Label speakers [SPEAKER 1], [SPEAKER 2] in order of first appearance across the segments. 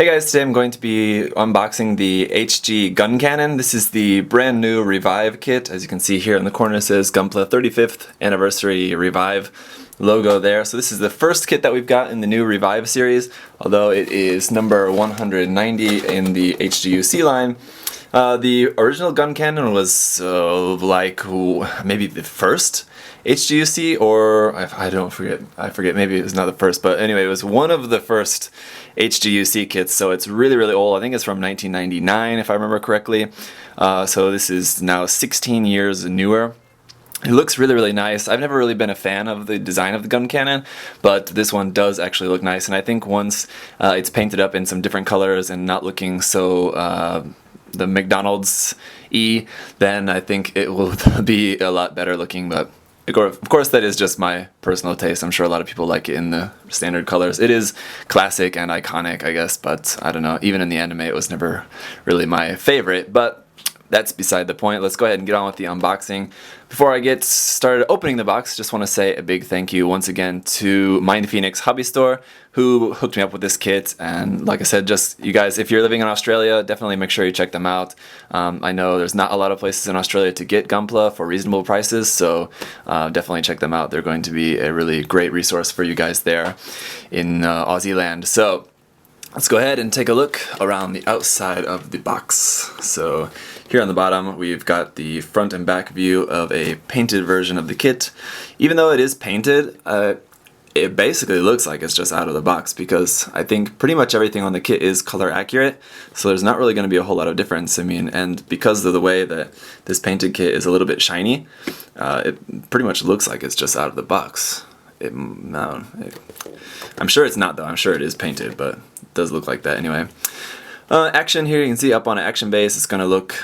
[SPEAKER 1] Hey guys, today I'm going to be unboxing the HG Guncannon. This is the brand new Revive kit. As you can see here in the corner it says Gunpla 35th Anniversary Revive logo there. So this is the first kit that we've got in the new Revive series, although it is number 190 in the HGUC line. The original Guncannon was maybe the first HGUC, or I forget, maybe it was not the first, but anyway, it was one of the first HGUC kits, so it's really old. I think it's from 1999 if I remember correctly. So this is now 16 years newer. It looks really nice. I've never really been a fan of the design of the Guncannon, but this one does actually look nice, and I think once it's painted up in some different colors and not looking so the McDonald's then I think it will be a lot better looking. But of course that is just my personal taste. I'm sure a lot of people like it in the standard colors. It is classic and iconic, I guess, but I don't know, even in the anime it was never really my favorite, but that's beside the point. Let's go ahead and get on with the unboxing. Before I get started opening the box, just want to say a big thank you once again to MindFenix Hobby Store, who hooked me up with this kit. And like I said, just you guys, if you're living in Australia, definitely make sure you check them out. I know there's not a lot of places in Australia to get Gunpla for reasonable prices, so definitely check them out. They're going to be a really great resource for you guys there in Aussie land. So let's go ahead and take a look around the outside of the box. So here on the bottom we've got the front and back view of a painted version of the kit. Even though it is painted, it basically looks like it's just out of the box, because I think pretty much everything on the kit is color accurate, so there's not really going to be a whole lot of difference. I mean, and because of the way that this painted kit is a little bit shiny, it pretty much looks like it's just out of the box. I'm sure it's not though, I'm sure it is painted, but it does look like that anyway. Action here, you can see up on an action base, it's going to look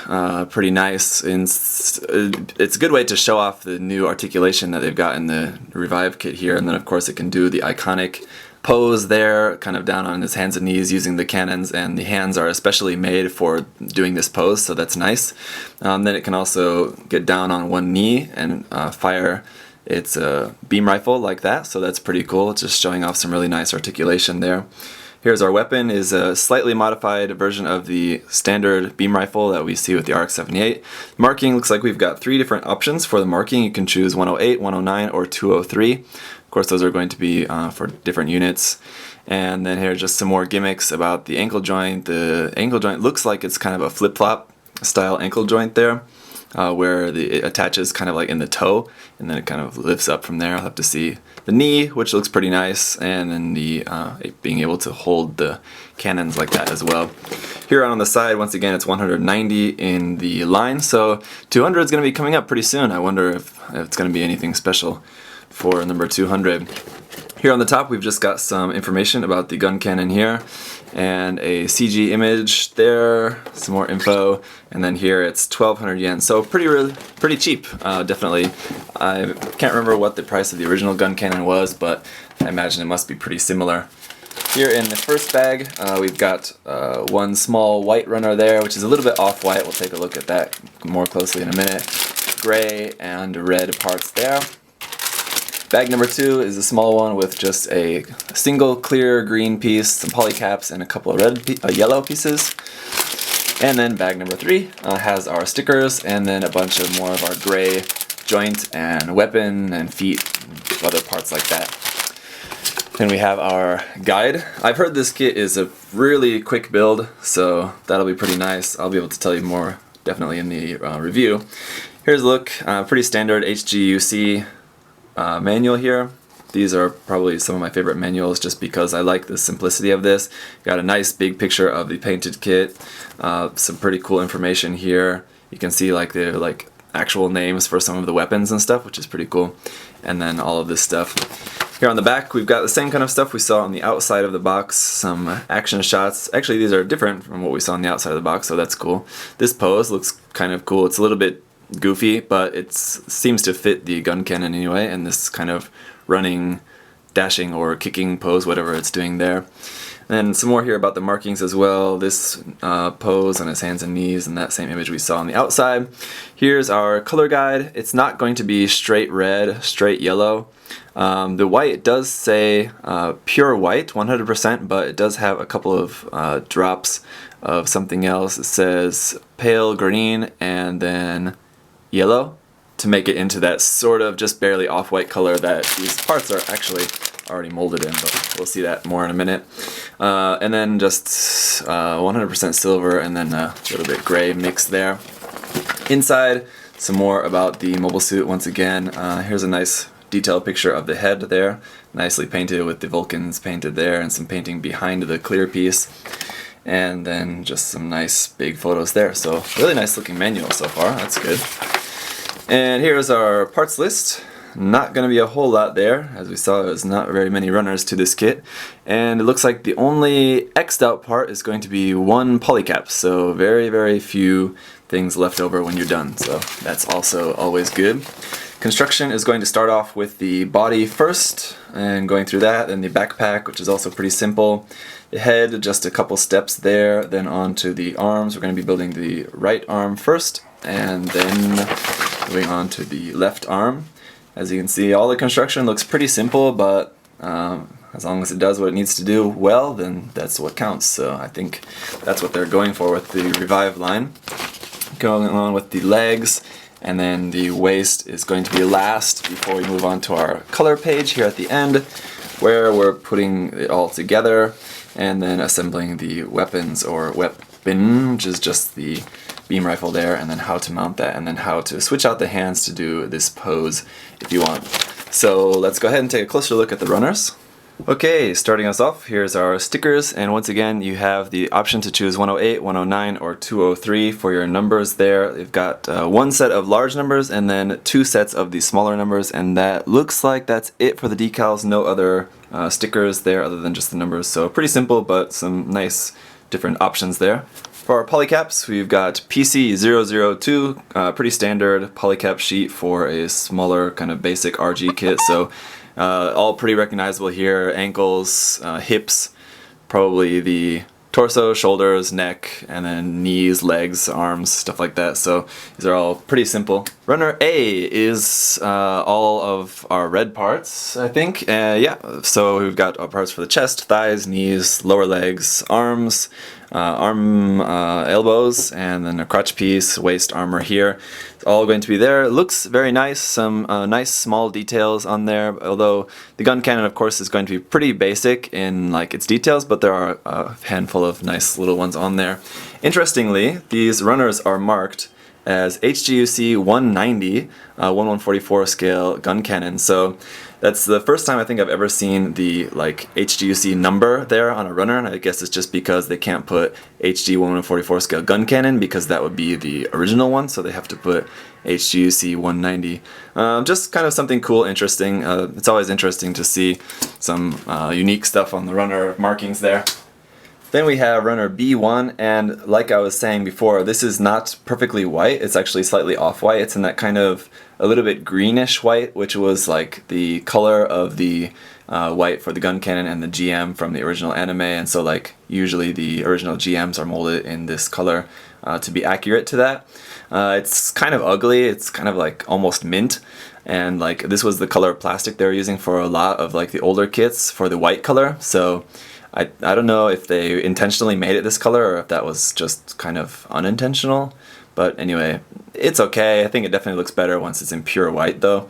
[SPEAKER 1] pretty nice. It's a good way to show off the new articulation that they've got in the Revive kit here, and then of course it can do the iconic pose there, kind of down on his hands and knees using the cannons, and the hands are especially made for doing this pose, so that's nice. Then it can also get down on one knee and fire its beam rifle like that, so that's pretty cool. It's just showing off some really nice articulation there. Here's our weapon, is a slightly modified version of the standard beam rifle that we see with the RX-78. Marking looks like we've got 3 different options for the marking. You can choose 108, 109, or 203. Of course those are going to be for different units. And then here are just some more gimmicks about the ankle joint. The ankle joint looks like it's kind of a flip-flop style ankle joint there, where it attaches kind of like in the toe, and then it kind of lifts up from there. I'll have to see the knee, which looks pretty nice, and then the being able to hold the cannons like that as well. Here on the side, once again, it's 190 in the line, so 200 is going to be coming up pretty soon. I wonder if it's going to be anything special for number 200. Here on the top we've just got some information about the Guncannon here, and a CG image there, some more info, and then here it's 1,200 yen, so pretty cheap, definitely. I can't remember what the price of the original Guncannon was, but I imagine it must be pretty similar. Here in the first bag we've got one small white runner there, which is a little bit off-white. We'll take a look at that more closely in a minute. Gray and red parts there. Bag number 2 is a small one with just a single clear green piece, some polycaps, and a couple of yellow pieces. And then bag number 3 has our stickers, and then a bunch of more of our gray joint and weapon and feet, and other parts like that. Then we have our guide. I've heard this kit is a really quick build, so that'll be pretty nice. I'll be able to tell you more definitely in the review. Here's a look, pretty standard HGUC manual here. These are probably some of my favorite manuals just because I like the simplicity of this. Got a nice big picture of the painted kit, some pretty cool information here. You can see like the actual names for some of the weapons and stuff, which is pretty cool. And then all of this stuff. Here on the back we've got the same kind of stuff we saw on the outside of the box, some action shots. Actually these are different from what we saw on the outside of the box, so that's cool. This pose looks kind of cool. It's a little bit goofy, but it seems to fit the Guncannon anyway, and this kind of running, dashing, or kicking pose, whatever it's doing there. And then some more here about the markings as well. This pose on his hands and knees, and that same image we saw on the outside. Here's our color guide. It's not going to be straight red, straight yellow. The white does say pure white, 100%, but it does have a couple of drops of something else. It says pale green and then yellow to make it into that sort of just barely off-white color that these parts are actually already molded in, but we'll see that more in a minute. And then just 100% silver and then a little bit gray mix there. Inside, some more about the mobile suit once again. Here's a nice detailed picture of the head there, nicely painted with the Vulcans painted there and some painting behind the clear piece. And then just some nice big photos there. So really nice looking manual so far, that's good. And here's our parts list. Not going to be a whole lot there. As we saw, there's not very many runners to this kit. And it looks like the only X'd out part is going to be one polycap. So very, very few things left over when you're done. So that's also always good. Construction is going to start off with the body first and going through that, then the backpack, which is also pretty simple. The head, just a couple steps there, then on to the arms. We're going to be building the right arm first and then moving on to the left arm. As you can see, all the construction looks pretty simple, but as long as it does what it needs to do well, then that's what counts. So I think that's what they're going for with the Revive line. Going on with the legs, and then the waist is going to be last before we move on to our color page here at the end, where we're putting it all together and then assembling the weapons or weapon, which is just the beam rifle there, and then how to mount that, and then how to switch out the hands to do this pose if you want. So let's go ahead and take a closer look at the runners. Okay, starting us off, here's our stickers, and once again you have the option to choose 108, 109, or 203 for your numbers there. You've got one set of large numbers and then two sets of the smaller numbers, and that looks like that's it for the decals. No other stickers there other than just the numbers, so pretty simple but some nice different options there. For our polycaps, we've got PC002, pretty standard polycap sheet for a smaller kind of basic RG kit, so all pretty recognizable here. Ankles, hips, probably the torso, shoulders, neck, and then knees, legs, arms, stuff like that. So these are all pretty simple. Runner A is all of our red parts, I think. Yeah, so we've got our parts for the chest, thighs, knees, lower legs, arms, elbows, and then a crotch piece, waist armor here. It's all going to be there. It looks very nice, some nice small details on there, although the Guncannon of course is going to be pretty basic in like its details, but there are a handful of nice little ones on there. Interestingly, these runners are marked as HGUC 190, 1144 scale Guncannon. So that's the first time I think I've ever seen the like HGUC number there on a runner, and I guess it's just because they can't put HG 1144 scale Guncannon because that would be the original one, so they have to put HGUC 190. Just kind of something cool, interesting. It's always interesting to see some unique stuff on the runner markings there. Then we have runner B1, and like I was saying before, this is not perfectly white, it's actually slightly off-white. It's in that kind of a little bit greenish white, which was like the color of the white for the Guncannon and the GM from the original anime, and so like usually the original GMs are molded in this color to be accurate to that. It's kind of ugly, it's kind of like almost mint, and like this was the color of plastic they were using for a lot of like the older kits for the white color, so I don't know if they intentionally made it this color or if that was just kind of unintentional, but anyway, it's okay. I think it definitely looks better once it's in pure white though.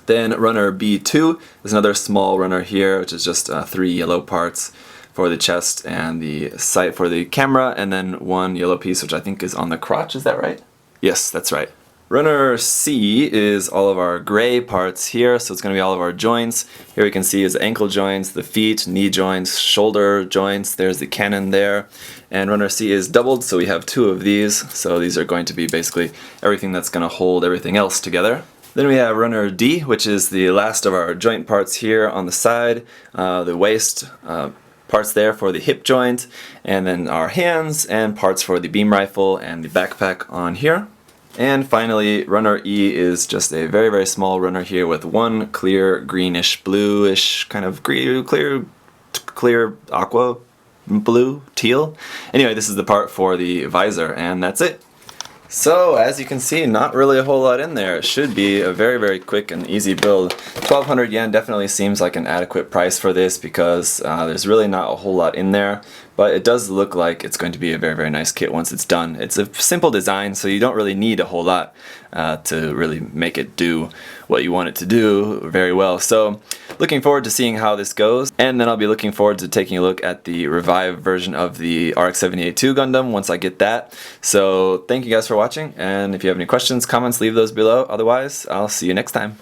[SPEAKER 1] Then runner B2 is another small runner here, which is just 3 yellow parts for the chest and the sight for the camera, and then 1 yellow piece which I think is on the crotch, is that right? Yes, that's right. Runner C is all of our gray parts here, so it's going to be all of our joints. Here we can see is the ankle joints, the feet, knee joints, shoulder joints, there's the cannon there. And runner C is doubled, so we have 2 of these, so these are going to be basically everything that's going to hold everything else together. Then we have runner D, which is the last of our joint parts here on the side, the waist parts there for the hip joint, and then our hands and parts for the beam rifle and the backpack on here. And finally, runner E is just a very, very small runner here with 1 clear greenish bluish kind of clear aqua blue, teal. Anyway, this is the part for the visor, and that's it. So, as you can see, not really a whole lot in there. It should be a very, very quick and easy build. 1,200 yen definitely seems like an adequate price for this because there's really not a whole lot in there. But it does look like it's going to be a very, very nice kit once it's done. It's a simple design, so you don't really need a whole lot to really make it do what you want it to do very well. So, looking forward to seeing how this goes. And then I'll be looking forward to taking a look at the Revive version of the RX-77-2 Gundam once I get that. So, thank you guys for watching. And if you have any questions, comments, leave those below. Otherwise, I'll see you next time.